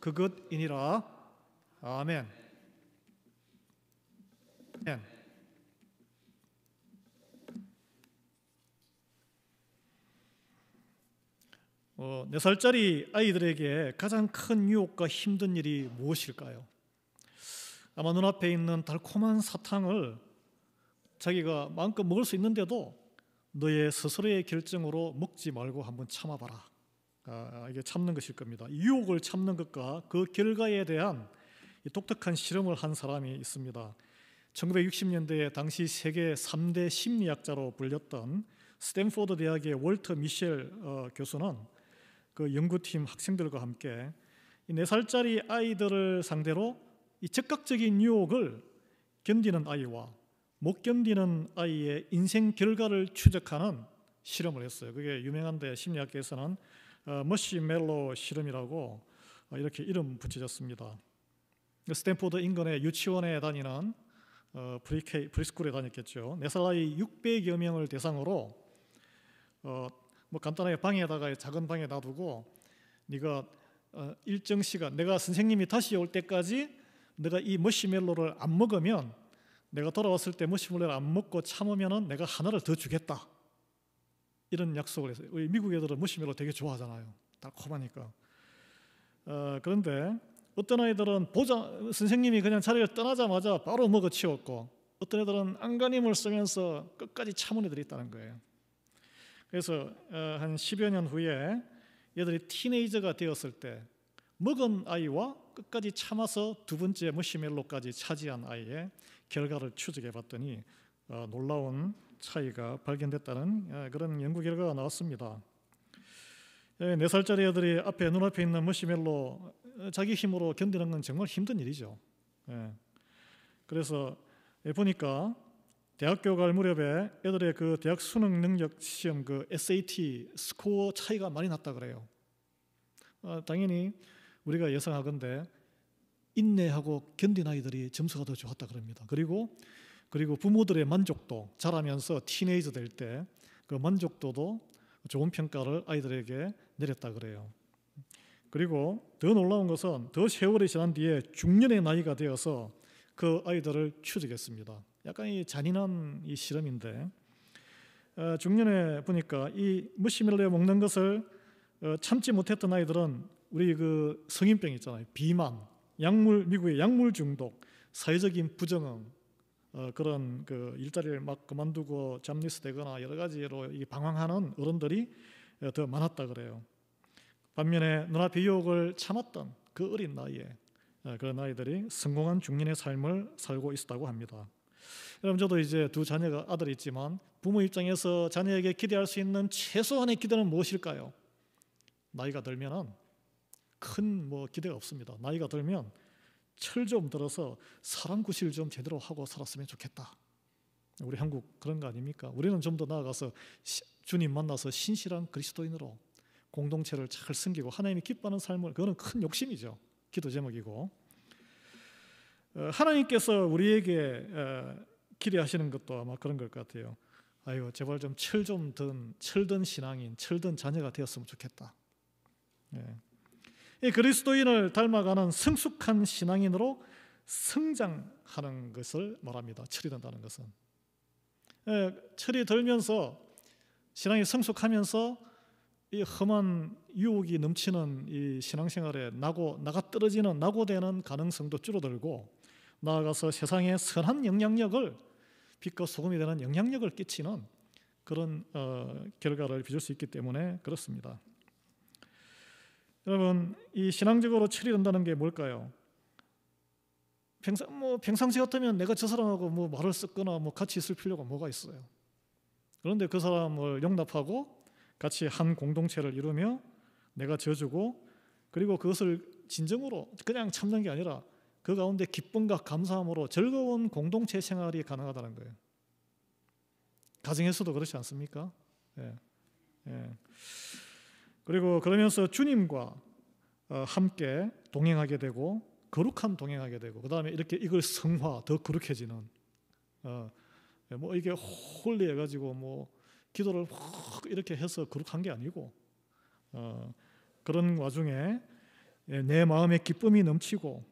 그것이니라. 아멘. 아멘. 4살짜리 아이들에게 가장 큰 유혹과 힘든 일이 무엇일까요? 아마 눈앞에 있는 달콤한 사탕을 자기가 마음껏 먹을 수 있는데도 너의 스스로의 결정으로 먹지 말고 한번 참아봐라. 이게 참는 것일 겁니다. 유혹을 참는 것과 그 결과에 대한 독특한 실험을 한 사람이 있습니다. 1960년대에 당시 세계 3대 심리학자로 불렸던 스탠포드 대학의 월터 미셸 교수는 그 연구팀 학생들과 함께 이 4살짜리 아이들을 상대로 이 즉각적인 유혹을 견디는 아이와 못 견디는 아이의 인생 결과를 추적하는 실험을 했어요. 그게 유명한데 심리학계에서는 머시멜로 실험이라고 이렇게 이름 붙여졌습니다. 스탠포드 인근의 유치원에 다니는 프리스쿨에 다녔겠죠. 4살 아이 600여 명을 대상으로 뭐 간단하게 방에다가 작은 방에 놔두고 네가 일정 시간 내가 선생님이 다시 올 때까지 내가 이 머시멜로를 안 먹으면 내가 돌아왔을 때 머시멜로를 안 먹고 참으면은 내가 하나를 더 주겠다. 이런 약속을 했어요. 우리 미국 애들은 머시멜로 되게 좋아하잖아요. 달콤하니까. 그런데 어떤 아이들은 선생님이 그냥 자리를 떠나자마자 바로 먹어치웠고 어떤 애들은 안간힘을 쓰면서 끝까지 참은 애들이 있다는 거예요. 그래서 한 10여 년 후에 얘들이 티네이저가 되었을 때 먹은 아이와 끝까지 참아서 두 번째 머시멜로까지 차지한 아이의 결과를 추적해 봤더니 놀라운 차이가 발견됐다는 그런 연구 결과가 나왔습니다. 4살짜리 애들이 눈앞에 있는 머시멜로 자기 힘으로 견디는 건 정말 힘든 일이죠. 그래서 보니까 대학교 갈 무렵에 애들의 그 대학 수능 능력 시험 그 SAT 스코어 차이가 많이 났다 그래요. 당연히 우리가 예상하건대 인내하고 견딘 아이들이 점수가 더 좋았다 그럽니다. 그리고 부모들의 만족도 자라면서 티네이저 될 때 그 만족도도 좋은 평가를 아이들에게 내렸다 그래요. 그리고 더 놀라운 것은 더 세월이 지난 뒤에 중년의 나이가 되어서 그 아이들을 추적했습니다. 약간 이 잔인한 이 실험인데 중년에 보니까 이 머시멜로 먹는 것을 참지 못했던 아이들은 우리 그 성인병 있잖아요. 비만, 미국의 약물 중독, 사회적인 부정응, 그런 그 일자리를 막 그만두고 잠리스 되거나 여러 가지로 방황하는 어른들이 더 많았다 그래요. 반면에 눈앞의 유혹을 참았던 그 어린 나이에 그런 아이들이 성공한 중년의 삶을 살고 있었다고 합니다. 여러분, 저도 이제 2 자녀가 아들이 있지만 부모 입장에서 자녀에게 기대할 수 있는 최소한의 기대는 무엇일까요? 나이가 들면은 큰 기대가 없습니다. 나이가 들면 철 좀 들어서 사람 구실 좀 제대로 하고 살았으면 좋겠다. 우리 한국 그런 거 아닙니까? 우리는 좀 더 나아가서 주님 만나서 신실한 그리스도인으로 공동체를 잘 섬기고 하나님이 기뻐하는 삶을, 그거는 큰 욕심이죠. 기도 제목이고, 하나님께서 우리에게 기대하시는 것도 아마 그런 것 같아요. 아유, 제발 좀 철든 신앙인, 철든 자녀가 되었으면 좋겠다. 이 그리스도인을 닮아가는 성숙한 신앙인으로 성장하는 것을 말합니다. 철이 든다는 것은 철이 들면서 신앙이 성숙하면서 이 험한 유혹이 넘치는 이 신앙생활에 나가 떨어지는 낙오되는 가능성도 줄어들고, 나아가서 세상에 선한 영향력을, 빛과 소금이 되는 영향력을 끼치는 그런 결과를 빚을 수 있기 때문에 그렇습니다. 여러분, 이 신앙적으로 철이 든다는 게 뭘까요? 평상시 같으면 내가 저 사람하고 말을 섞거나 같이 있을 필요가 뭐가 있어요? 그런데 그 사람을 용납하고 같이 한 공동체를 이루며 내가 져주고, 그리고 그것을 진정으로 그냥 참는 게 아니라 그 가운데 기쁨과 감사함으로 즐거운 공동체 생활이 가능하다는 거예요. 가정에서도 그렇지 않습니까? 그리고 그러면서 주님과 함께 동행하게 되고, 거룩한 동행하게 되고, 그 다음에 이걸 성화, 더 거룩해지는, 이게 홀리해가지고 기도를 확 이렇게 해서 거룩한 게 아니고, 그런 와중에 내 마음에 기쁨이 넘치고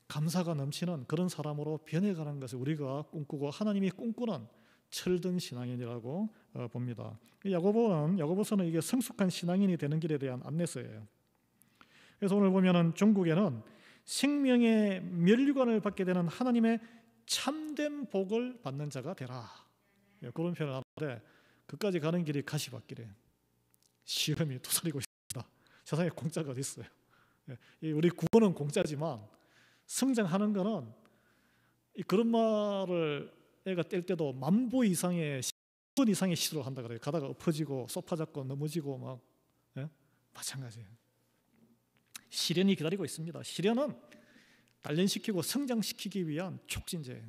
감사가 넘치는 그런 사람으로 변해가는 것을 우리가 꿈꾸고 하나님이 꿈꾸는 철든 신앙인이라고 봅니다. 야고보서는 이게 성숙한 신앙인이 되는 길에 대한 안내서예요. 그래서 오늘 보면은 종국에는 생명의 면류관을 받게 되는 하나님의 참된 복을 받는 자가 되라, 그런 표현을 하는데, 그까지 가는 길이 가시밭길이에요. 시험이 도사리고 있습니다. 세상에 공짜가 어디 있어요? 우리 구원은 공짜지만 성장하는 거는, 그런 말을 애가 뗄 때도 10,000보 이상의 10번 이상의 시도를 한다 그래요. 가다가 엎어지고 소파 잡고 넘어지고 막, 마찬가지예요. 시련이 기다리고 있습니다. 시련은 단련시키고 성장시키기 위한 촉진제예요.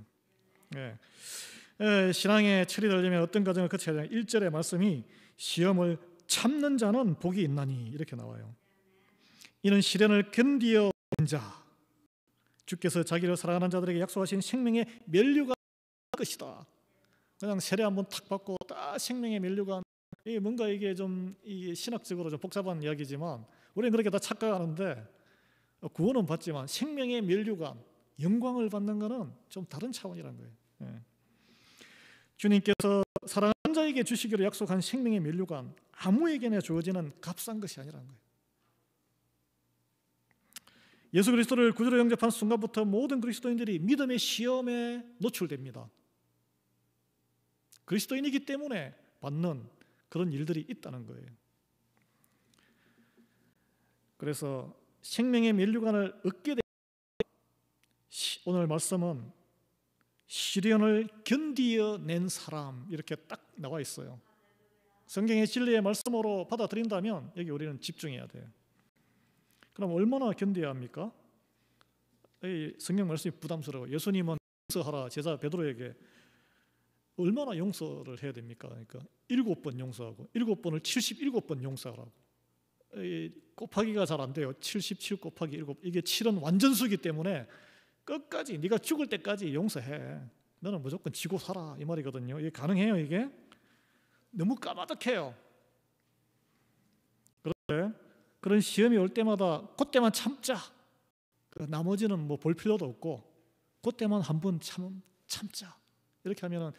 신앙의 철이 들려면 어떤 과정을 거쳐야 되냐. 1절의 말씀이 시험을 참는 자는 복이 있나니 이렇게 나와요. 이는 시련을 견디어 낸 자, 주께서 자기를 사랑하는 자들에게 약속하신 생명의 면류관 것이다. 그냥 세례 한번 탁 받고 딱 생명의 면류관, 뭔가 이게 좀 신학적으로 좀 복잡한 이야기지만 우리는 그렇게 다 착각하는데, 구원은 받지만 생명의 면류관, 영광을 받는 것은 좀 다른 차원이라는 거예요. 주님께서 사랑하는 자에게 주시기로 약속한 생명의 면류관, 아무에게나 주어지는 값싼 것이 아니라는 거예요. 예수 그리스도를 구주로 영접한 순간부터 모든 그리스도인들이 믿음의 시험에 노출됩니다. 그리스도인이기 때문에 받는 그런 일들이 있다는 거예요. 그래서 생명의 면류관을 얻게 된 오늘 말씀은 시련을 견디어낸 사람, 이렇게 딱 나와 있어요. 성경의 진리의 말씀으로 받아들인다면 여기 우리는 집중해야 돼요. 그럼 얼마나 견뎌야 합니까? 성경 말씀이 부담스러워요. 예수님은 용서하라 제자 베드로에게 얼마나 용서를 해야 됩니까? 그러니까 7번 용서하고 7번을 77번 용서하라고. 곱하기가 잘 안 돼요. 77 곱하기 7, 이게 7은 완전수기 때문에 끝까지 네가 죽을 때까지 용서해. 너는 무조건 지고 살아, 이 말이거든요. 이게 가능해요? 이게 너무 까마득해요. 그런데 그런 시험이 올 때마다 그때만 참자. 나머지는 뭐 볼 필요도 없고 그때만 한번 참자. 이렇게 하면은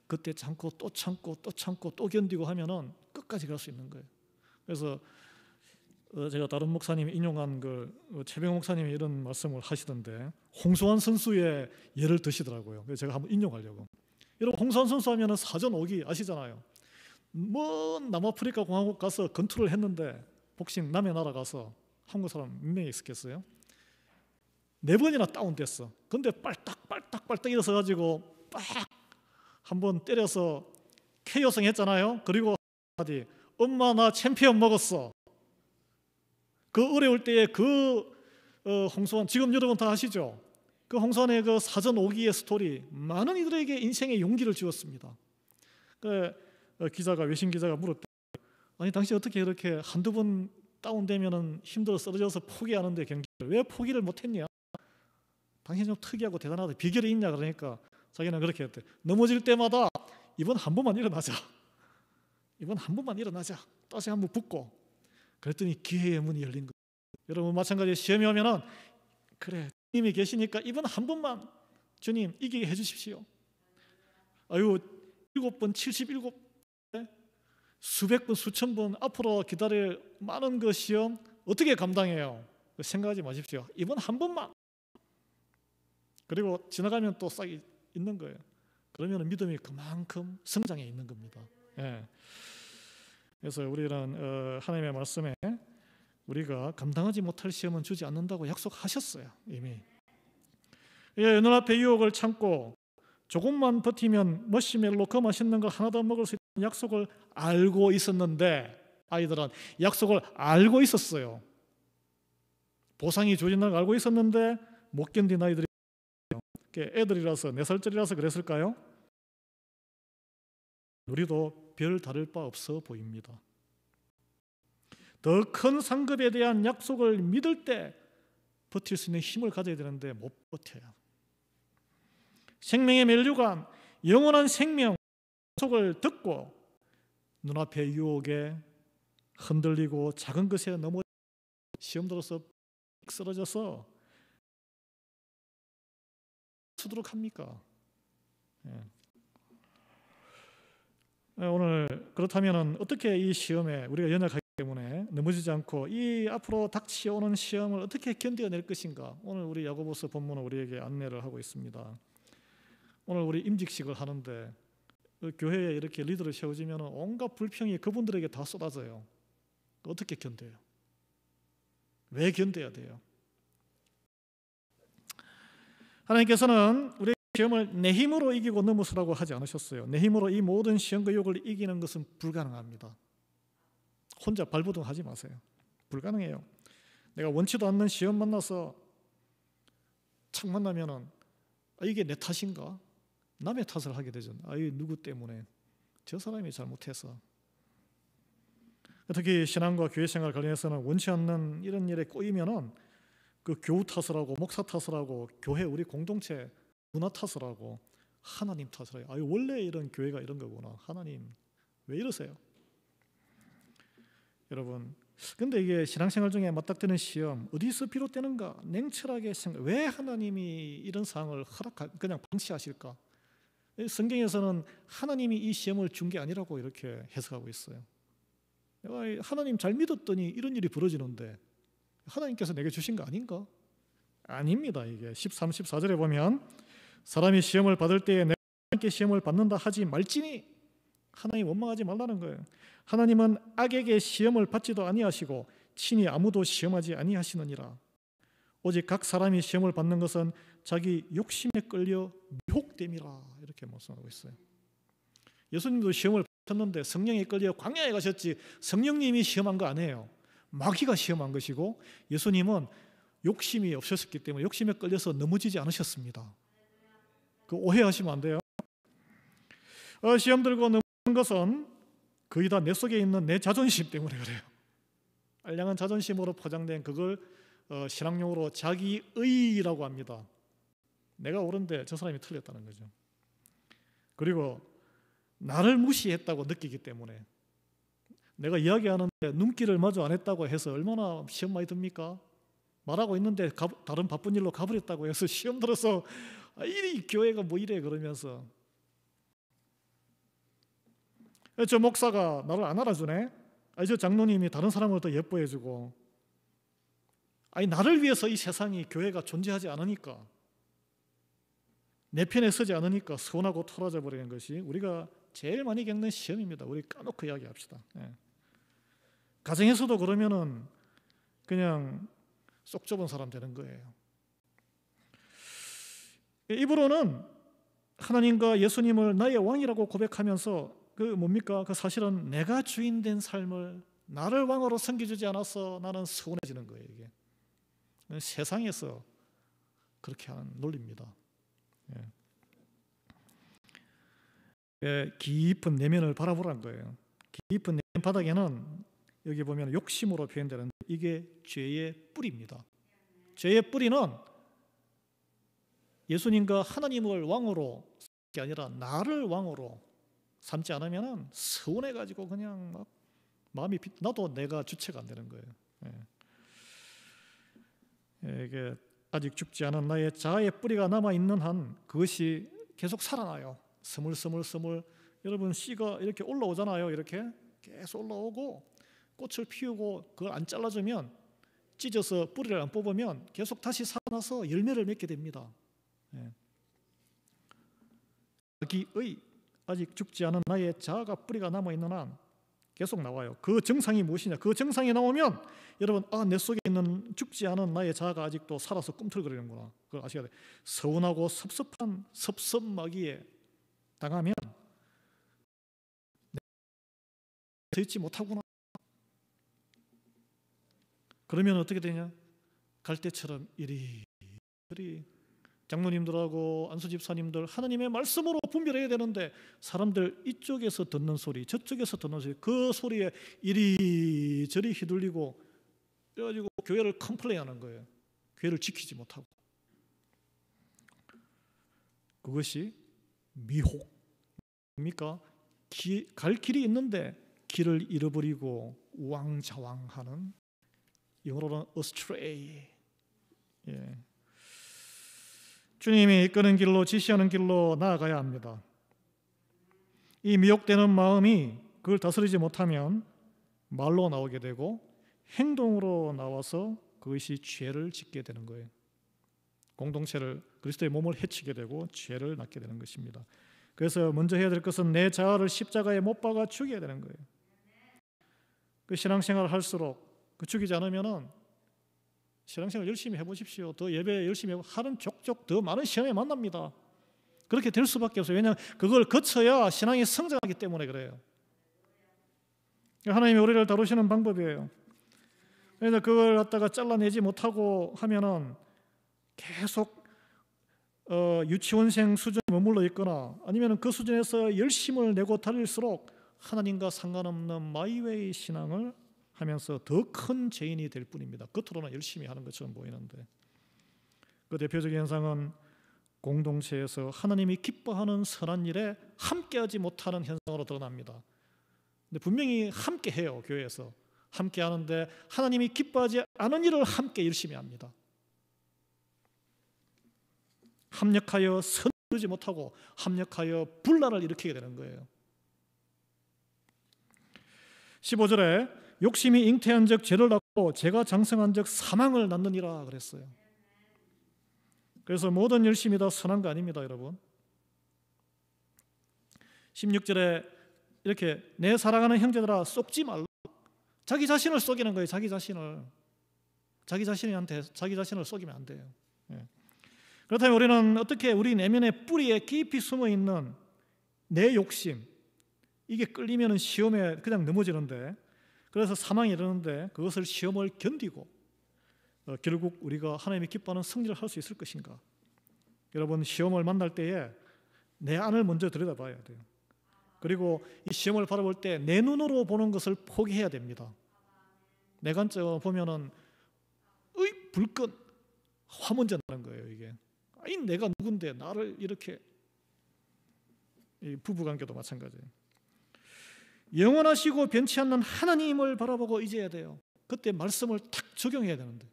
그때 참고 또 참고 또 참고 또 견디고 하면은 끝까지 갈 수 있는 거예요. 그래서 제가 다른 목사님이 인용한 최병호 목사님이 이런 말씀을 하시던데, 홍수환 선수의 예를 드시더라고요. 그래서 제가 한번 인용하려고. 여러분, 홍수환 선수 하면은 사전 5기 아시잖아요. 먼 남아프리카 공화국 가서 건투를 했는데, 복싱 남의 나라 가서 한국 사람 몇 명이 있었겠어요? 4번이나 다운됐어. 근데 빨딱 일어서 가지고 빡 한번 때려서 KO승 했잖아요. 그리고 한마디, 엄마 나 챔피언 먹었어. 그 어려울 때에 홍수환, 지금 여러분 다 아시죠? 그 홍수환의 그 사전 5기의 스토리, 많은 이들에게 인생의 용기를 주었습니다. 외신 기자가 물었대. 아니 당신 어떻게 이렇게 한두 번 다운되면은 힘들어 쓰러져서 포기하는데 경기를 왜 포기를 못했냐? 당신 좀 특이하고 대단하다. 비결이 있냐? 그러니까 자기는 그렇게 했대. 넘어질 때마다 이번 한 번만 일어나자. 이번 한 번만 일어나자. 다시 한번 붙고. 그랬더니 기회의 문이 열린 거예요. 여러분 마찬가지로 시험이 오면은 그래 주님이 계시니까 이번 한 번만 주님 이기게 해주십시오. 아유 7번 77 수백 번 수천 번 앞으로 기다릴 많은 그 시험 어떻게 감당해요? 생각하지 마십시오. 이번 한 번만. 그리고 지나가면 또 싹 있는 거예요. 그러면 믿음이 그만큼 성장해 있는 겁니다. 그래서 우리는 하나님의 말씀에 우리가 감당하지 못할 시험은 주지 않는다고 약속하셨어요. 이미. 눈앞의 유혹을 참고 조금만 버티면 머시멜로 그 맛있는 걸 하나 더 먹을 수 있다는 약속을 알고 있었는데, 아이들은 약속을 알고 있었어요. 보상이 주어진다는 걸 알고 있었는데 못 견딘 아이들이 애들이라서 4살짜리라서 그랬을까요? 우리도 별 다를 바 없어 보입니다. 더 큰 상급에 대한 약속을 믿을 때 버틸 수 있는 힘을 가져야 되는데 못 버텨요. 생명의 면류관, 영원한 생명 약속을 듣고 눈앞의 유혹에 흔들리고 작은 것에 넘어 시험 들어서 쓰러져서 쓰도록 합니까? 오늘 그렇다면 어떻게 이 시험에 우리가 연약하기 때문에 넘어지지 않고 이 앞으로 닥치오는 시험을 어떻게 견뎌낼 것인가? 오늘 우리 야고보서 본문은 우리에게 안내를 하고 있습니다. 오늘 우리 임직식을 하는데 교회에 이렇게 리더를 세워지면 온갖 불평이 그분들에게 다 쏟아져요. 어떻게 견뎌요? 왜 견뎌야 돼요? 하나님께서는 우리 시험을 내 힘으로 이기고 넘으시라고 하지 않으셨어요. 내 힘으로 이 모든 시험과 유혹을 이기는 것은 불가능합니다. 혼자 발버둥하지 마세요. 불가능해요. 내가 원치도 않는 시험 만나서 착 만나면은 이게 내 탓인가? 남의 탓을 하게 되죠. 이게 누구 때문에? 저 사람이 잘못해서. 특히 신앙과 교회 생활 관련해서는 원치 않는 이런 일에 꼬이면은 그 교우 탓을 하고 목사 탓을 하고 교회 우리 공동체 문화 탓을 하고 하나님 탓을 해요. 원래 이런 교회가 이런 거구나. 하나님 왜 이러세요? 여러분, 근데 이게 신앙생활 중에 맞닥뜨리는 시험 어디서 비롯되는가? 냉철하게 생각. 왜 하나님이 이런 상황을 그냥 방치하실까? 성경에서는 하나님이 이 시험을 준 게 아니라고 이렇게 해석하고 있어요. 하나님 잘 믿었더니 이런 일이 벌어지는데 하나님께서 내게 주신 거 아닌가? 아닙니다. 이게 13, 14절에 보면 사람이 시험을 받을 때에 내가 하나님께 시험을 받는다 하지 말지니 하나님 원망하지 말라는 거예요. 하나님은 악에게 시험을 받지도 아니하시고 친히 아무도 시험하지 아니하시느니라. 오직 각 사람이 시험을 받는 것은 자기 욕심에 끌려 미혹됨이라 이렇게 말씀하고 있어요. 예수님도 시험을 받았는데 성령에 끌려 광야에 가셨지 성령님이 시험한 거 아니에요. 마귀가 시험한 것이고 예수님은 욕심이 없으셨기 때문에 욕심에 끌려서 넘어지지 않으셨습니다. 그 오해하시면 안 돼요. 시험 들고 넘어지는 것은 거의 다 내 속에 있는 내 자존심 때문에 그래요. 알량한 자존심으로 포장된 그걸 신앙용어로 자기의라고 합니다. 내가 옳은데 저 사람이 틀렸다는 거죠. 그리고 나를 무시했다고 느끼기 때문에 내가 이야기하는데 눈길을 마주 안 했다고 해서 얼마나 시험 많이 듭니까? 말하고 있는데 다른 바쁜 일로 가버렸다고 해서 시험 들어서 이 교회가 뭐 이래 그러면서 저 목사가 나를 안 알아주네. 저 장로님이 다른 사람을 더 예뻐해주고 나를 위해서 이 세상이 교회가 존재하지 않으니까 내 편에 서지 않으니까 서운하고 토라져 버리는 것이 우리가 제일 많이 겪는 시험입니다. 우리 까놓고 이야기합시다. 가정에서도 그러면은 그냥 쏙 좁은 사람 되는 거예요. 입으로는 하나님과 예수님을 나의 왕이라고 고백하면서 그 뭡니까? 그 사실은 내가 주인된 삶을 나를 왕으로 섬겨주지 않아서 나는 서운해지는 거예요. 이게 세상에서 그렇게 하는 논리입니다. 깊은 내면을 바라보라는 거예요. 깊은 내면 바닥에는 여기 보면 욕심으로 표현되는데 이게 죄의 뿌리입니다. 죄의 뿌리는 예수님과 하나님을 왕으로 삼는 게 아니라 나를 왕으로 삼지 않으면 서운해가지고 그냥 막 마음이 나도 내가 주체가 안 되는 거예요. 이게 아직 죽지 않은 나의 자아의 뿌리가 남아있는 한 그것이 계속 살아나요. 스물스물 여러분 씨가 이렇게 올라오잖아요. 이렇게 계속 올라오고 꽃을 피우고 그걸 안 잘라주면 찢어서 뿌리를 안 뽑으면 계속 다시 살아나서 열매를 맺게 됩니다. 자기의 아직 죽지 않은 나의 자아가 뿌리가 남아있는 한 계속 나와요. 그 정상이 무엇이냐? 그 정상이 나오면 여러분 내 속에 있는 죽지 않은 나의 자아가 아직도 살아서 꿈틀거리는구나. 그걸 아셔야 돼요. 서운하고 섭섭한 섭섭마귀에 당하면 서 있지 못하구나. 그러면 어떻게 되냐? 갈대처럼 이리저리 장로님들하고 안수집사님들 하나님의 말씀으로 분별해야 되는데 사람들 이쪽에서 듣는 소리 저쪽에서 듣는 소리 그 소리에 이리저리 휘둘리고 그래가지고 교회를 컴플레인하는 거예요. 교회를 지키지 못하고 그것이 미혹입니까? 갈 길이 있는데 길을 잃어버리고 우왕좌왕하는 영어로는 astray 예. 주님이 이끄는 길로, 지시하는 길로 나아가야 합니다. 이 미혹되는 마음이 그걸 다스리지 못하면 말로 나오게 되고 행동으로 나와서 그것이 죄를 짓게 되는 거예요. 공동체를, 그리스도의 몸을 해치게 되고 죄를 낳게 되는 것입니다. 그래서 먼저 해야 될 것은 내 자아를 십자가에 못 박아 죽여야 되는 거예요. 그 신앙생활을 할수록 그 죽이지 않으면은, 신앙생활 열심히 해보십시오. 더 예배 열심히 하는 족족 더 많은 시험에 만납니다. 그렇게 될 수밖에 없어요. 왜냐하면 그걸 거쳐야 신앙이 성장하기 때문에 그래요. 하나님이 우리를 다루시는 방법이에요. 그래서 그걸 갖다가 잘라내지 못하고 하면은 계속 유치원생 수준에 머물러 있거나 아니면 그 수준에서 열심을 내고 달릴수록 하나님과 상관없는 마이웨이 신앙을 하면서 더 큰 죄인이 될 뿐입니다. 겉으로는 열심히 하는 것처럼 보이는데, 그 대표적인 현상은 공동체에서 하나님이 기뻐하는 선한 일에 함께하지 못하는 현상으로 드러납니다. 근데 분명히 함께해요. 교회에서 함께하는데 하나님이 기뻐하지 않은 일을 함께 열심히 합니다. 합력하여 선을 이루지 못하고 합력하여 분란을 일으키게 되는 거예요. 15절에 욕심이 잉태한 적 죄를 낳고 죄가 장성한 적 사망을 낳느니라 그랬어요. 그래서 모든 열심이 다 선한 거 아닙니다, 여러분. 16절에 이렇게 내 사랑하는 형제들아 속지 말라. 자기 자신을 속이는 거예요. 자기 자신을 속이면 안 돼요. 예. 그렇다면 우리는 어떻게 우리 내면의 뿌리에 깊이 숨어 있는 내 욕심, 이게 끌리면 시험에 그냥 넘어지는데, 그래서 사망이 이르는데 그것을 시험을 견디고 결국 우리가 하나님이 기뻐하는 승리를 할 수 있을 것인가? 여러분, 시험을 만날 때에 내 안을 먼저 들여다봐야 돼요. 그리고 이 시험을 바라볼 때 내 눈으로 보는 것을 포기해야 됩니다. 내 관점 보면은 불끈 화문제 나는 거예요. 이게 아니 내가 누군데 나를 이렇게. 이 부부관계도 마찬가지예요. 영원하시고 변치 않는 하나님을 바라보고 잊어야 돼요. 그때 말씀을 탁 적용해야 되는데,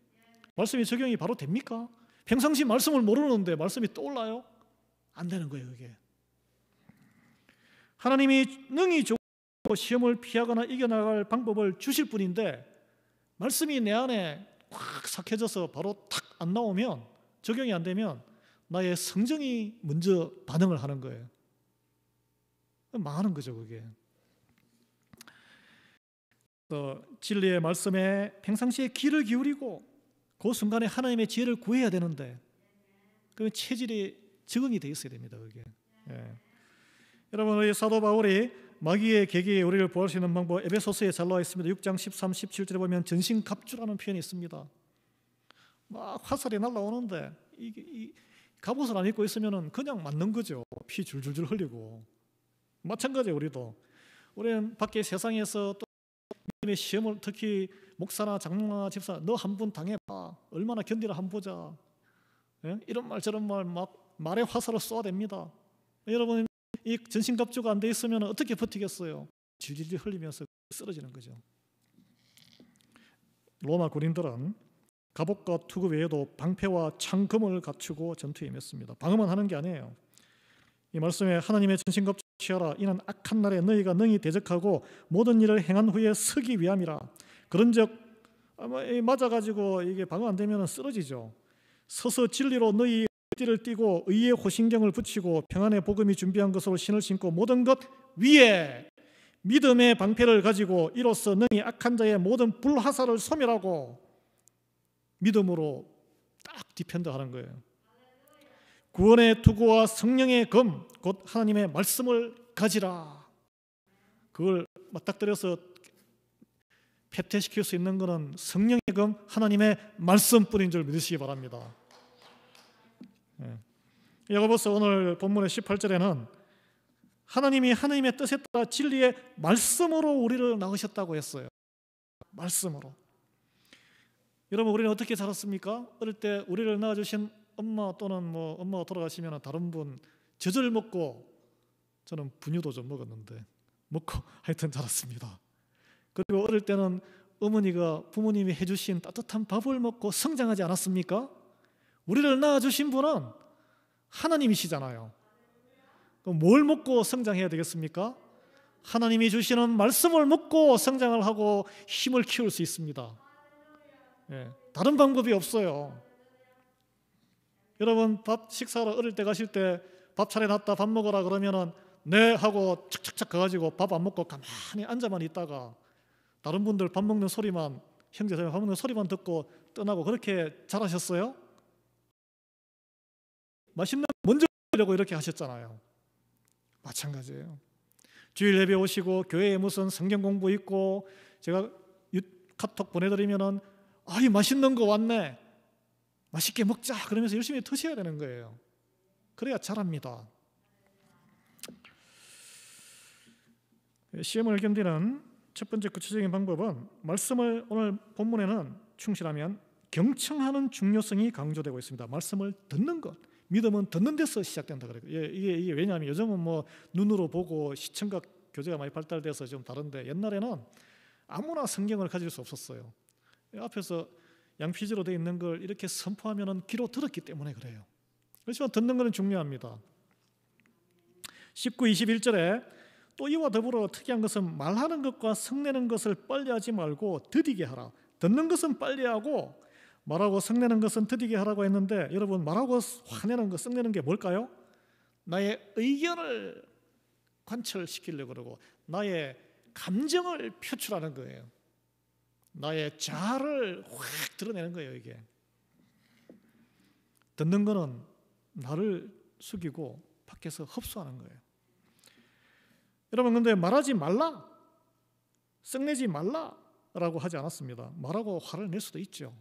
말씀이 적용이 바로 됩니까? 평상시 말씀을 모르는데 말씀이 떠올라요? 안 되는 거예요. 이게 하나님이 능히 좋고 시험을 피하거나 이겨나갈 방법을 주실 분인데, 말씀이 내 안에 확 삭혀져서 바로 탁 안 나오면, 적용이 안 되면 나의 성정이 먼저 반응을 하는 거예요. 망하는 거죠, 그게. 진리의 말씀에 평상시에 귀를 기울이고 그 순간에 하나님의 지혜를 구해야 되는데, 그러면 체질이 적응이 돼 있어야 됩니다. 그게. 예. 여러분, 우리 사도 바울이 마귀의 계기에 우리를 보호할 수 있는 방법, 에베소서에 잘 나와 있습니다. 6장 13, 17절에 보면 전신갑주라는 표현이 있습니다. 막 화살이 날라오는데 이 갑옷을 안 입고 있으면 그냥 맞는 거죠. 피 줄줄줄 흘리고. 마찬가지예요. 우리는 밖에 세상에서 또 믿음의 시험을, 특히 목사나 장로나 집사, 너 한 분 당해봐, 얼마나 견디나 한번 보자. 예? 이런 말 저런 말 막 말에 화살을 쏘아 댑니다. 여러분, 이 전신갑주가 안 돼 있으면 어떻게 버티겠어요? 질질 흘리면서 쓰러지는 거죠. 로마 군인들은 갑옷과 투구 외에도 방패와 창검을 갖추고 전투에 임했습니다. 방어만 하는 게 아니에요. 이 말씀에 하나님의 전신갑주 취하라. 이는 악한 날에 너희가 능히 대적하고 모든 일을 행한 후에 서기 위함이라. 그런즉 맞아가지고 이게 방어 안 되면 쓰러지죠. 서서 진리로 너희 띠를 띠고 의의 호신경을 붙이고 평안의 복음이 준비한 것으로 신을 신고 모든 것 위에 믿음의 방패를 가지고 이로써 능히 악한 자의 모든 불화살을 소멸하고, 믿음으로 딱 디펜드하는 거예요. 구원의 투구와 성령의 검, 곧 하나님의 말씀을 가지라. 그걸 맞닥뜨려서 패퇴시킬 수 있는 것은 성령의 검, 하나님의 말씀뿐인 줄 믿으시기 바랍니다. 야고보서 오늘 본문의 18절에는 하나님이 하나님의 뜻에 따라 진리의 말씀으로 우리를 낳으셨다고 했어요. 말씀으로. 여러분, 우리는 어떻게 자랐습니까? 어릴 때 우리를 낳아주신 엄마 또는 뭐 엄마가 돌아가시면 다른 분 젖을 먹고, 저는 분유도 좀 먹었는데 먹고 하여튼 자랐습니다. 그리고 어릴 때는 어머니가, 부모님이 해주신 따뜻한 밥을 먹고 성장하지 않았습니까? 우리를 낳아주신 분은 하나님이시잖아요. 그럼 뭘 먹고 성장해야 되겠습니까? 하나님이 주시는 말씀을 먹고 성장을 하고 힘을 키울 수 있습니다. 다른 방법이 없어요. 여러분 밥 식사로 어릴 때 가실 때 밥 차려놨다 밥 먹어라 그러면은 네 하고 착착착 가가지고 밥 안 먹고 가만히 앉아만 있다가 다른 분들 밥 먹는 소리만 형제자매 밥 먹는 소리만 듣고 떠나고 그렇게 잘하셨어요? 맛있는 거 먼저 먹으려고 이렇게 하셨잖아요. 마찬가지예요. 주일 예배 오시고 교회에 무슨 성경 공부 있고 제가 카톡 보내드리면은 이 맛있는 거 왔네. 맛있게 먹자. 그러면서 열심히 드셔야 되는 거예요. 그래야 잘합니다. 시험을 견디는 첫 번째 구체적인 방법은 말씀을 오늘 본문에는 충실하면 경청하는 중요성이 강조되고 있습니다. 말씀을 듣는 것. 믿음은 듣는 데서 시작된다 그래요. 이게 왜냐하면 요즘은 뭐 눈으로 보고 시청각 교재가 많이 발달돼서 좀 다른데 옛날에는 아무나 성경을 가질 수 없었어요. 앞에서 양피지로 되어 있는 걸 이렇게 선포하면은 귀로 들었기 때문에 그래요. 그렇지만 듣는 것은 중요합니다. 19, 21절에 또 이와 더불어 특이한 것은 말하는 것과 성내는 것을 빨리하지 말고 더디게 하라. 듣는 것은 빨리하고 말하고 성내는 것은 더디게 하라고 했는데 여러분 말하고 화내는 것, 성내는 게 뭘까요? 나의 의견을 관철시키려고 그러고 나의 감정을 표출하는 거예요. 나의 자아를 확 드러내는 거예요. 이게 듣는 거는 나를 숙이고 밖에서 흡수하는 거예요. 여러분 근데 말하지 말라, 썩내지 말라라고 하지 않았습니다. 말하고 화를 낼 수도 있죠.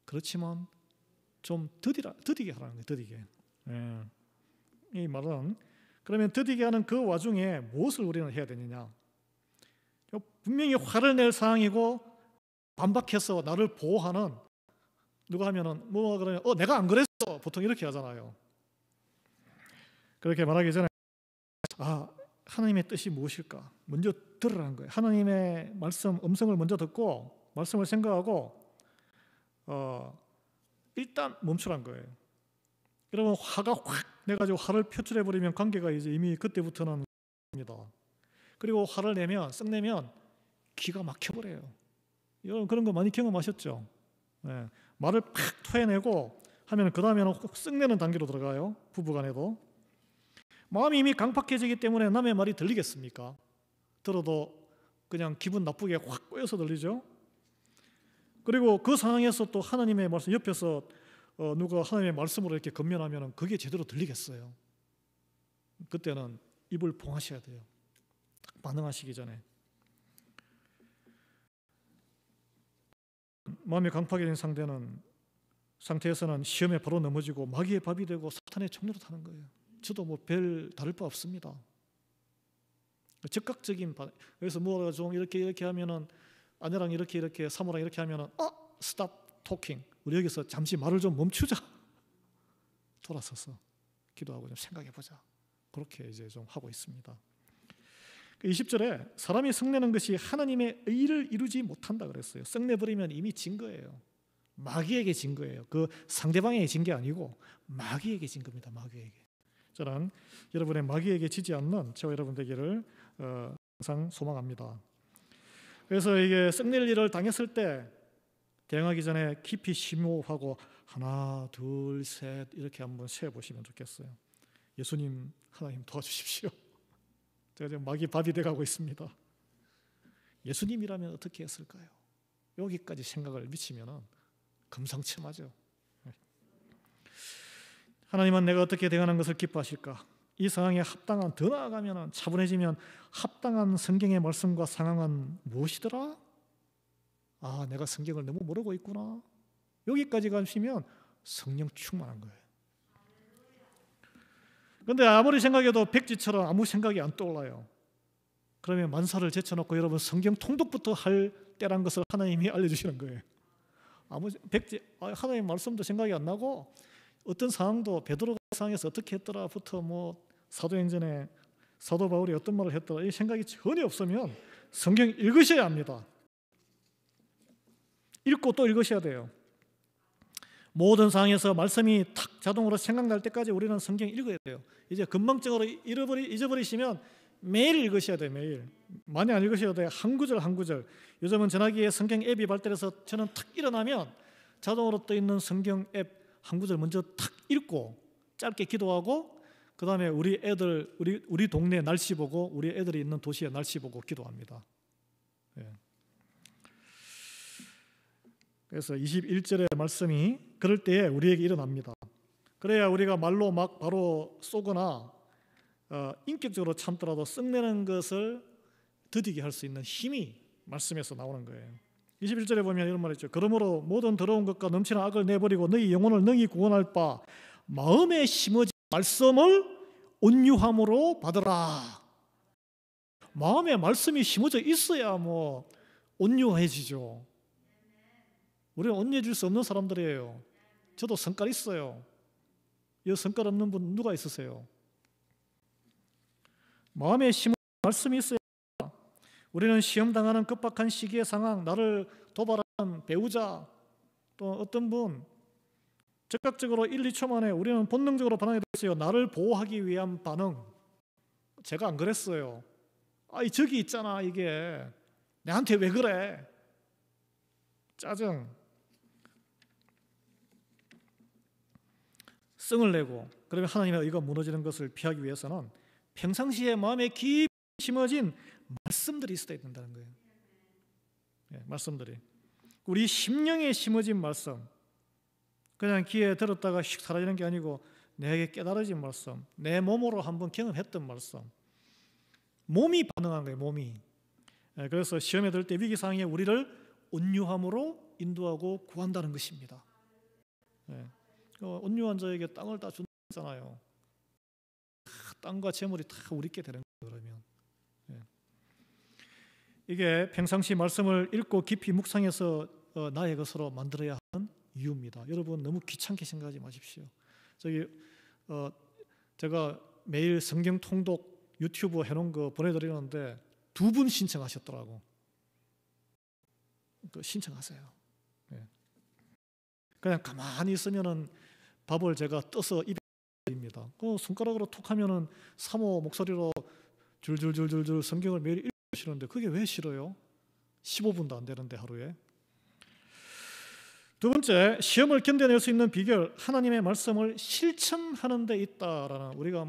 그렇지만 좀 더디게 하라는 거예요. 더디게. 이 말은 그러면 더디게 하는 그 와중에 무엇을 우리는 해야 되느냐? 분명히 화를 낼 상황이고 반박해서 나를 보호하는 누가 하면은 뭐 그러면 내가 안 그랬어 보통 이렇게 하잖아요. 그렇게 말하기 전에 하나님의 뜻이 무엇일까 먼저 들으라는 거예요. 하나님의 말씀 음성을 먼저 듣고 말씀을 생각하고 일단 멈추란 거예요. 여러분 화가 확 내가지고 화를 표출해 버리면 관계가 이제 이미 그때부터는 입니다. 그리고 화를 내면 썩내면 기가 막혀버려요. 여러분 그런 거 많이 경험하셨죠? 말을 팍 토해내고 하면 그 다음에는 썩내는 단계로 들어가요. 부부간에도 마음이 이미 강팍해지기 때문에 남의 말이 들리겠습니까? 들어도 그냥 기분 나쁘게 확 꼬여서 들리죠. 그리고 그 상황에서 또 하나님의 말씀 옆에서 누가 하나님의 말씀으로 이렇게 건면하면 그게 제대로 들리겠어요? 그때는 입을 봉하셔야 돼요. 반응하시기 전에. 마음이 강팍해진 상태에서는 시험에 바로 넘어지고 마귀의 밥이 되고 사탄의 종로로 타는 거예요. 저도 뭐 별 다를 바 없습니다. 즉각적인 그래서 뭐가 좀 이렇게 하면은 아내랑 이렇게 사모랑 이렇게 하면은 stop talking. 우리 여기서 잠시 말을 좀 멈추자. 돌아서서 기도하고 좀 생각해 보자. 그렇게 이제 좀 하고 있습니다. 20절에 사람이 썩내는 것이 하나님의 의를 이루지 못한다 그랬어요. 썩내버리면 이미 진 거예요. 마귀에게 진 거예요. 그 상대방에게 진 게 아니고 마귀에게 진 겁니다. 마귀에게. 저는 여러분의 마귀에게 지지 않는 저와 여러분 되기를 항상 소망합니다. 그래서 이게 썩낼 일을 당했을 때 대응하기 전에 깊이 심호흡하고 하나, 둘, 셋 이렇게 한번 세어보시면 좋겠어요. 예수님, 하나님 도와주십시오. 제가 지금 마귀 밥이 돼가고 있습니다. 예수님이라면 어떻게 했을까요? 여기까지 생각을 미치면 금상첨화죠. 하나님은 내가 어떻게 대응하는 것을 기뻐하실까? 이 상황에 합당한 더 나아가면 차분해지면 합당한 성경의 말씀과 상황은 무엇이더라? 내가 성경을 너무 모르고 있구나. 여기까지 가시면 성령 충만한 거예요. 그런데 아무리 생각해도 백지처럼 아무 생각이 안 떠올라요. 그러면 만사를 제쳐놓고 여러분 성경 통독부터 할 때란 것을 하나님이 알려주시는 거예요. 하나님 말씀도 생각이 안 나고 어떤 상황도 베드로가 상황에서 어떻게 했더라부터 뭐 사도행전에 사도 바울이 어떤 말을 했더라 이 생각이 전혀 없으면 성경 읽으셔야 합니다. 읽고 또 읽으셔야 돼요. 모든 상황에서 말씀이 탁 자동으로 생각날 때까지 우리는 성경 읽어야 돼요. 이제 금방적으로 잊어버리시면 매일 읽으셔야 돼요. 매일. 많이 안 읽으셔도 돼요. 한 구절 한 구절. 요즘은 전화기에 성경 앱이 발달해서 저는 탁 일어나면 자동으로 떠 있는 성경 앱 한 구절 먼저 탁 읽고 짧게 기도하고 그 다음에 우리 동네 날씨 보고 우리 애들이 있는 도시의 날씨 보고 기도합니다. 예. 그래서 21절의 말씀이 그럴 때에 우리에게 일어납니다. 그래야 우리가 말로 막 바로 쏘거나 인격적으로 참더라도 썩내는 것을 더디게 할 수 있는 힘이 말씀에서 나오는 거예요. 21절에 보면 이런 말이 있죠. 그러므로 모든 더러운 것과 넘치는 악을 내버리고 너희 영혼을 능히 구원할 바 마음에 심어진 말씀을 온유함으로 받으라. 마음에 말씀이 심어져 있어야 뭐 온유해지죠. 우리는 온유해질 수 없는 사람들이에요. 저도 성깔 있어요. 이 성깔 없는 분 누가 있으세요? 마음에 심어진 말씀이 있어야. 우리는 시험당하는 급박한 시기의 상황, 나를 도발하는 배우자, 또 어떤 분 즉각적으로 1, 2초 만에 우리는 본능적으로 반응이 됐어요. 나를 보호하기 위한 반응. 제가 안 그랬어요. 저기 있잖아 이게. 내한테 왜 그래? 짜증. 성을 내고 그러면 하나님의 의가 무너지는 것을 피하기 위해서는 평상시에 마음에 깊이 심어진 말씀들이 있어야 된다는 거예요. 말씀들이. 우리 심령에 심어진 말씀. 그냥 귀에 들었다가 휙 사라지는 게 아니고 내게 깨달아진 말씀. 내 몸으로 한번 경험했던 말씀. 몸이 반응한 거예요. 몸이. 그래서 시험에 들 때 위기 상황에 우리를 온유함으로 인도하고 구한다는 것입니다. 온유한 자에게 땅을 다 준다잖아요. 땅과 재물이 다 우리께 되는 거예요. 그러면. 이게 평상시 말씀을 읽고 깊이 묵상해서 나의 것으로 만들어야 하는 이유입니다. 여러분 너무 귀찮게 생각하지 마십시오. 제가 매일 성경 통독 유튜브 해놓은 거 보내드리는데 2분 신청하셨더라고. 신청하세요. 그냥 가만히 있으면은 밥을 제가 떠서 입에 드립니다. 손가락으로 톡 하면은 사모 목소리로 줄줄줄줄줄 성경을 매일 싫은데 그게 왜 싫어요? 15분도 안 되는데 하루에. 두 번째, 시험을 견뎌낼 수 있는 비결, 하나님의 말씀을 실천하는 데 있다라는. 우리가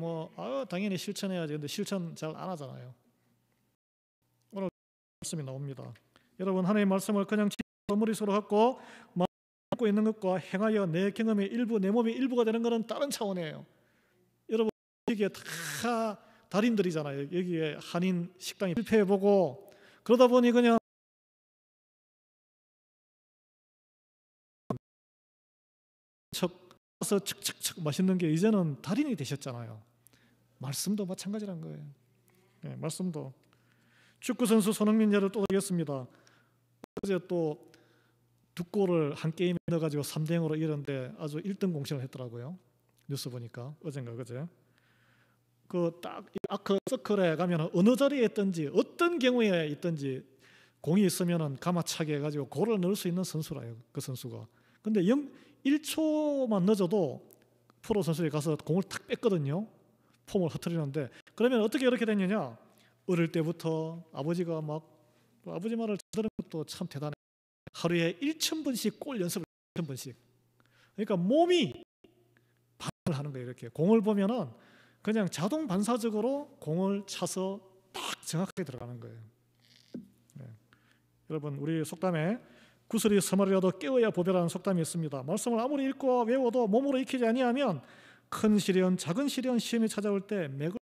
당연히 실천해야지. 근데 실천 잘 안 하잖아요. 오늘 말씀이 나옵니다. 여러분 하나님의 말씀을 그냥 머릿속으로 갖고 갖고 있는 것과 행하여 내 경험의 일부, 내 몸의 일부가 되는 것은 다른 차원이에요. 여러분 여기에 다 달인들이잖아요. 여기에 한인 식당이 실패해보고 그러다 보니 그냥 척서 척척척 맛있는 게 이제는 달인이 되셨잖아요. 말씀도 마찬가지란 거예요. 말씀도. 축구 선수 손흥민 예를 또 들겠습니다. 어제 또 2골을 한 게임에 넣어가지고 3대0으로 이겼는데 아주 1등 공신을 했더라고요. 뉴스 보니까 어젠가 그제. 딱 아크 서클에 가면 어느 자리에 있든지 어떤 경우에 있든지 공이 있으면은 가마차게 해가지고 골을 넣을 수 있는 선수라요. 그 선수가. 근데 1초만 늦어도 프로 선수에 가서 공을 탁 뺐거든요. 폼을 흐트리는데 그러면 어떻게 이렇게 됐느냐? 어릴 때부터 아버지가 아버지 말을 들은 것도 참 대단해. 하루에 1,000번씩 골 연습을 1,000번씩. 그러니까 몸이 반응을 하는 거예요. 이렇게 공을 보면은 그냥 자동 반사적으로 공을 차서 딱 정확하게 들어가는 거예요. 여러분 우리 속담에 구슬이 서말이라도 깨어야 보배라는 속담이 있습니다. 말씀을 아무리 읽고 외워도 몸으로 익히지 아니하면 큰 시련, 작은 시련, 시험이 찾아올 때 맥을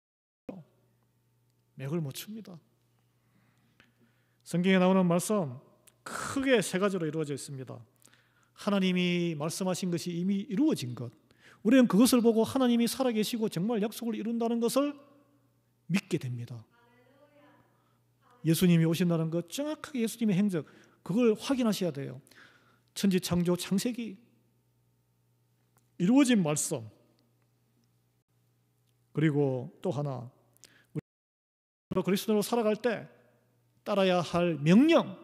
못 춥니다. 성경에 나오는 말씀 크게 3가지로 이루어져 있습니다. 하나님이 말씀하신 것이 이미 이루어진 것. 우리는 그것을 보고 하나님이 살아계시고 정말 약속을 이룬다는 것을 믿게 됩니다. 예수님이 오신다는 것, 정확하게 예수님의 행적, 그걸 확인하셔야 돼요. 천지창조 창세기 이루어진 말씀. 그리고 또 하나, 우리 그리스도로 살아갈 때 따라야 할 명령,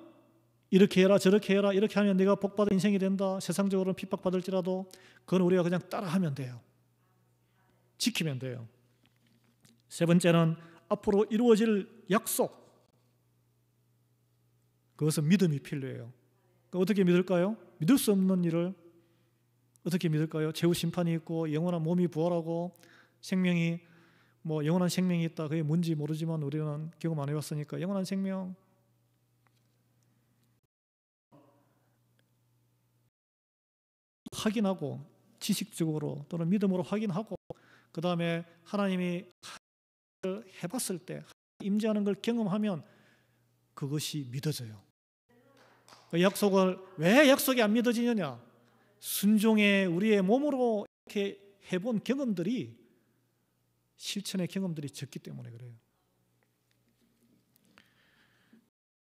이렇게 해라 저렇게 해라, 이렇게 하면 네가 복받은 인생이 된다, 세상적으로는 핍박받을지라도 그건 우리가 그냥 따라하면 돼요. 지키면 돼요. 세 번째는 앞으로 이루어질 약속, 그것은 믿음이 필요해요. 어떻게 믿을까요? 믿을 수 없는 일을 어떻게 믿을까요? 최후 심판이 있고 영원한 몸이 부활하고 생명이 영원한 생명이 있다, 그게 뭔지 모르지만 우리는 경험 안 해봤으니까 영원한 생명, 확인하고 지식적으로 또는 믿음으로 확인하고 그 다음에 하나님이 해봤을 때 임재하는 걸 경험하면 그것이 믿어져요. 그 약속을 왜 약속이 안 믿어지느냐? 순종의 우리의 몸으로 이렇게 해본 경험들이, 실천의 경험들이 적기 때문에 그래요.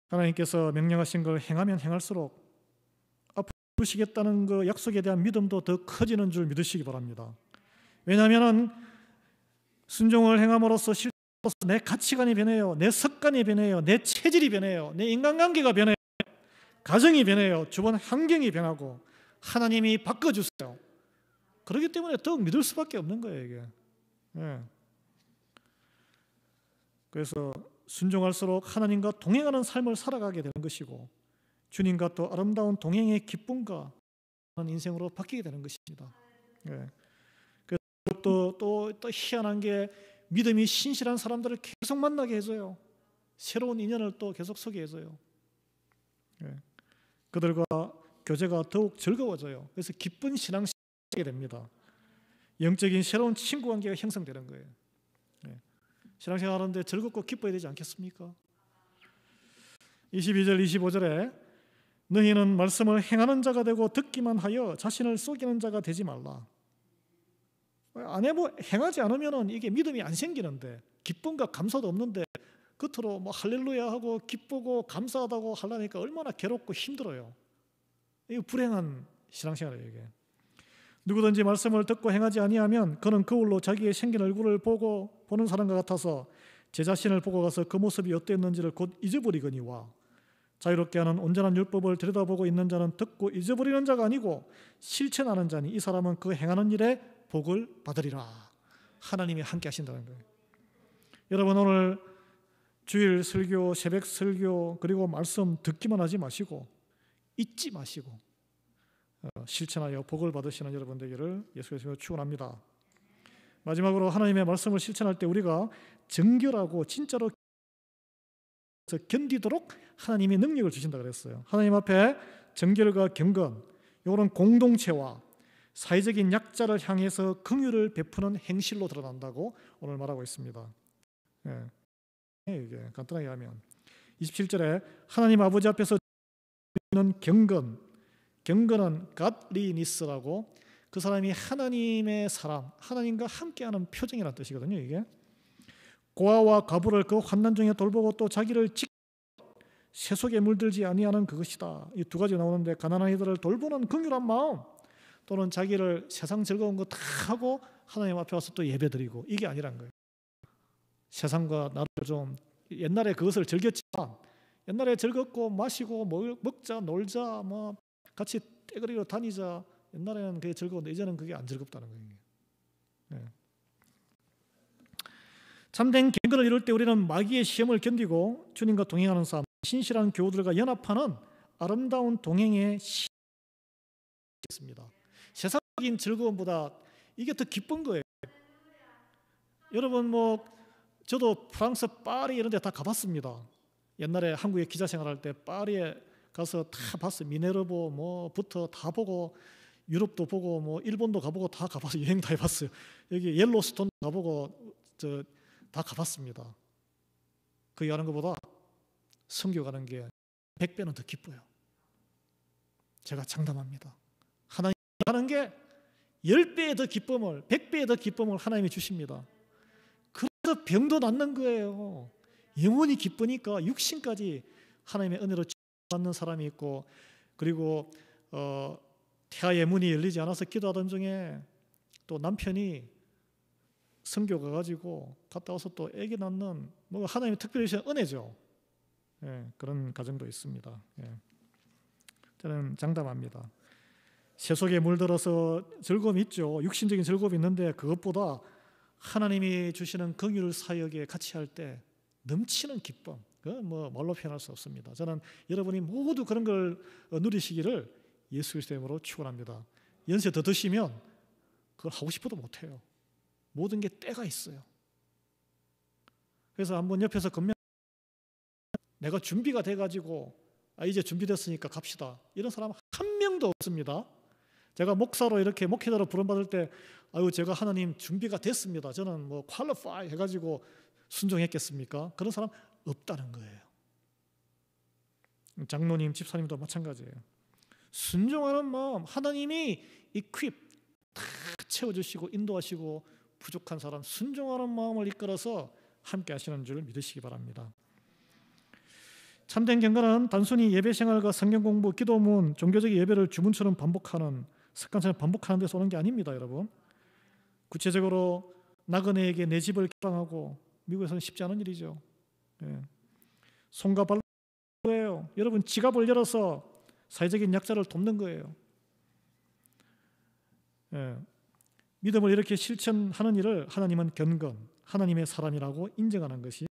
하나님께서 명령하신 걸 행하면 행할수록 앞으로 이루시겠다는 그 약속에 대한 믿음도 더 커지는 줄 믿으시기 바랍니다. 왜냐하면 순종을 행함으로써 내 가치관이 변해요. 내 습관이 변해요. 내 체질이 변해요. 내 인간관계가 변해요. 가정이 변해요. 주변 환경이 변하고 하나님이 바꿔주세요. 그렇기 때문에 더욱 믿을 수밖에 없는 거예요, 이게. 예. 그래서 순종할수록 하나님과 동행하는 삶을 살아가게 되는 것이고 주님과 또 아름다운 동행의 기쁨과 인생으로 바뀌게 되는 것입니다. 예. 그래서 또 희한한 게 믿음이 신실한 사람들을 계속 만나게 해줘요. 새로운 인연을 또 계속 소개해줘요. 예. 그들과 교제가 더욱 즐거워져요. 그래서 기쁜 신앙생활이 됩니다. 영적인 새로운 친구 관계가 형성되는 거예요. 예. 신앙생활 하는데 즐겁고 기뻐야 되지 않겠습니까? 22절 25절에 너희는 말씀을 행하는 자가 되고 듣기만 하여 자신을 속이는 자가 되지 말라. 행하지 않으면 이게 믿음이 안 생기는데, 기쁨과 감사도 없는데 겉으로 할렐루야 하고 기쁘고 감사하다고 하려니까 얼마나 괴롭고 힘들어요. 이거 불행한 신앙생활이에요, 이게. 누구든지 말씀을 듣고 행하지 아니하면 그는 거울로 자기의 생긴 얼굴을 보는 사람과 같아서 제 자신을 보고 가서 그 모습이 어땠는지를 곧 잊어버리거니와 자유롭게 하는 온전한 율법을 들여다보고 있는 자는 듣고 잊어버리는 자가 아니고 실천하는 자니 이 사람은 그 행하는 일에 복을 받으리라. 하나님이 함께 하신다는 거예요. 여러분, 오늘 주일 설교, 새벽 설교, 그리고 말씀 듣기만 하지 마시고 잊지 마시고 실천하여 복을 받으시는 여러분 되기를 예수 그리스도로 축원합니다. 마지막으로 하나님의 말씀을 실천할 때 우리가 정결하고 진짜로 견디도록 하나님이 능력을 주신다 그랬어요. 하나님 앞에 정결과 경건, 이거는 공동체와 사회적인 약자를 향해서 긍휼을 베푸는 행실로 드러난다고 오늘 말하고 있습니다. 이게 간단하게 하면 27절에 하나님 아버지 앞에서 는 경건은 godliness라고, 그 사람이 하나님의 사람, 하나님과 함께하는 표정이라는 뜻이거든요. 이게 고아와 과부를 그 환난 중에 돌보고 또 자기를 세속에 물들지 아니하는 그것이다. 이 두 가지 나오는데, 가난한 이들을 돌보는 긍휼한 마음, 또는 자기를 세상 즐거운 거 다 하고 하나님 앞에 와서 또 예배드리고, 이게 아니란 거예요. 세상과 나를 좀, 옛날에 그것을 즐겼지만 옛날에 즐겁고 마시고 먹자 놀자 같이 떼거리로 다니자, 옛날에는 그게 즐거운데 이제는 그게 안 즐겁다는 거예요. 네. 참된 경건을 이룰 때 우리는 마귀의 시험을 견디고 주님과 동행하는 삶, 신실한 교우들과 연합하는 아름다운 동행의 시입니다. 세상적인 즐거움보다 이게 더 기쁜 거예요. 여러분, 저도 프랑스 파리 이런 데 다 가봤습니다. 옛날에 한국에 기자 생활할 때 파리에 가서 다 봤어요. 미네르보 부터 다 보고, 유럽도 보고 일본도 가보고 다 가봤어요. 여행 다 해봤어요. 여기 옐로스톤 가보고 다 가봤습니다. 거기 가는 것보다 선교 가는 게 100배는 더 기뻐요. 제가 장담합니다. 하나님 가는 게 10배의 더 기쁨을, 100배의 더 기쁨을 하나님이 주십니다. 그래서 병도 낫는 거예요. 영원히 기쁘니까 육신까지 하나님의 은혜로 받는 사람이 있고, 그리고 태아의 문이 열리지 않아서 기도하던 중에 또 남편이 선교 가가지고 갔다 와서 또 아기 낳는 하나님이 특별히 주신 은혜죠. 예, 그런 가정도 있습니다. 예. 저는 장담합니다. 세속에 물들어서 즐거움이 있죠. 육신적인 즐거움이 있는데 그것보다 하나님이 주시는 긍휼 사역에 같이 할 때 넘치는 기쁨, 그건 뭐 말로 표현할 수 없습니다. 저는 여러분이 모두 그런 걸 누리시기를 예수 그리스도의 이름으로 축원합니다. 연세 더 드시면 그걸 하고 싶어도 못해요. 모든 게 때가 있어요. 그래서 한번 옆에서 건면 내가 준비가 돼가지고 이제 준비됐으니까 갑시다, 이런 사람 한 명도 없습니다. 제가 목사로 이렇게 목회자로 부름받을 때 제가 하나님 준비가 됐습니다, 저는 뭐 퀄리파이 해가지고 순종했겠습니까? 그런 사람 없다는 거예요. 장로님, 집사님도 마찬가지예요. 순종하는 마음, 하나님이 이퀄 다 채워주시고 인도하시고 부족한 사람 순종하는 마음을 이끌어서 함께 하시는 줄 믿으시기 바랍니다. 참된 경건은 단순히 예배 생활과 성경 공부, 기도문, 종교적 예배를 주문처럼 반복하는, 습관처럼 반복하는 데서 오는 게 아닙니다, 여러분. 구체적으로 나그네에게 내 집을 개방하고, 미국에서는 쉽지 않은 일이죠. 손과 발로 예요. 여러분 지갑을 열어서 사회적인 약자를 돕는 거예요. 믿음을 이렇게 실천하는 일을 하나님은 경건, 하나님의 사람이라고 인정하는 것이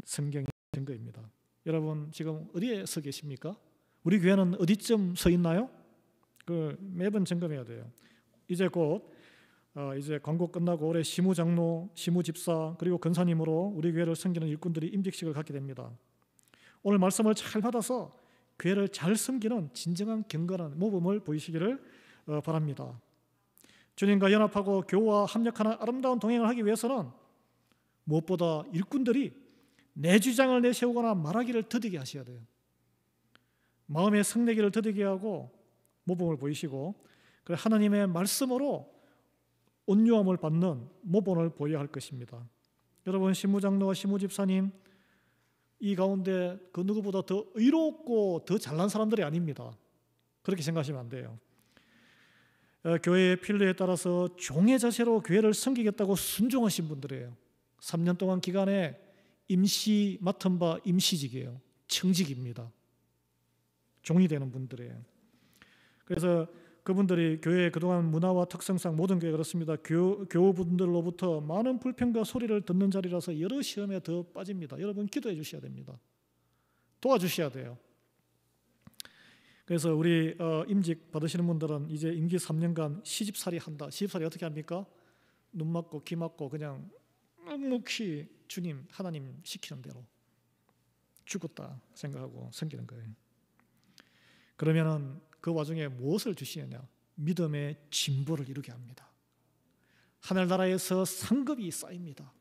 성경의 증거입니다. 여러분 지금 어디에 서 계십니까? 우리 교회는 어디쯤 서 있나요? 그 매번 점검해야 돼요. 이제 곧 이제 광고 끝나고 올해 시무장로, 시무집사 그리고 권사님으로 우리 교회를 섬기는 일꾼들이 임직식을 갖게 됩니다. 오늘 말씀을 잘 받아서 교회를 잘 섬기는 진정한 경건한 모범을 보이시기를 바랍니다. 주님과 연합하고 교우와 합력하는 아름다운 동행을 하기 위해서는 무엇보다 일꾼들이 내 주장을 내세우거나 말하기를 더디게 하셔야 돼요. 마음의 성내기를 더디게 하고 모범을 보이시고, 하나님의 말씀으로 온유함을 받는 모범을 보여야 할 것입니다. 여러분 시무장로와 시무집사님, 이 가운데 그 누구보다 더 의롭고 더 잘난 사람들이 아닙니다. 그렇게 생각하시면 안 돼요. 교회의 필요에 따라서 종의 자세로 교회를 섬기겠다고 순종하신 분들이에요. 3년 동안 기간에 임시 맡은 바 임시직이에요. 청직입니다. 종이 되는 분들이에요. 그래서 그분들이 교회의 그동안 문화와 특성상 모든 교회가 그렇습니다. 교우분들로부터 많은 불평과 소리를 듣는 자리라서 여러 시험에 더 빠집니다. 여러분 기도해 주셔야 됩니다. 도와주셔야 돼요. 그래서 우리 임직 받으시는 분들은 이제 임기 3년간 시집살이 한다. 시집살이 어떻게 합니까? 눈 맞고 귀 맞고 그냥 묵묵히 주님 하나님 시키는 대로 죽었다 생각하고 섬기는 거예요. 그러면은 그 와중에 무엇을 주시느냐? 믿음의 진보를 이루게 합니다. 하늘나라에서 상급이 쌓입니다.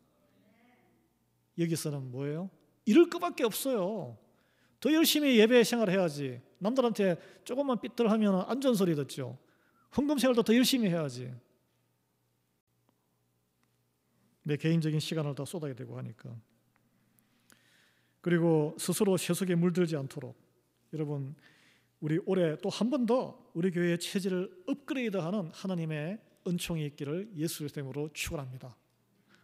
여기서는 뭐예요? 이럴 것밖에 없어요. 더 열심히 예배 생활을 해야지. 남들한테 조금만 삐뚤하면 안전소리 듣죠. 헌금 생활도 더 열심히 해야지. 내 개인적인 시간을 다 쏟아야 되고 하니까. 그리고 스스로 세속에 물들지 않도록 여러분 우리 올해 또 한 번 더 우리 교회의 체질을 업그레이드하는 하나님의 은총이 있기를 예수 그리스도의 이름으로 축원합니다.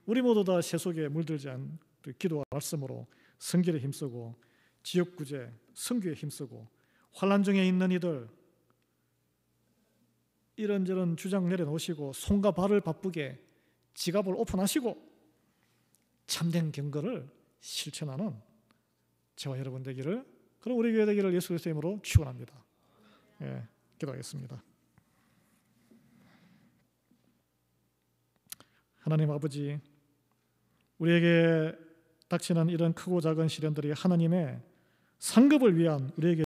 우리 모두 다 세속에 물들지 않은 기도와 말씀으로 성결에 힘쓰고 지역구제, 선교에 힘쓰고 환난 중에 있는 이들 이런저런 주장 내려놓으시고 손과 발을 바쁘게 지갑을 오픈하시고 참된 경건을 실천하는 저와 여러분 되기를, 그럼 우리 교회 되기를 예수 그리스도의 이름으로 축원합니다. 기도하겠습니다. 하나님 아버지, 우리에게 닥치는 이런 크고 작은 시련들이 하나님의 상급을 위한 우리에게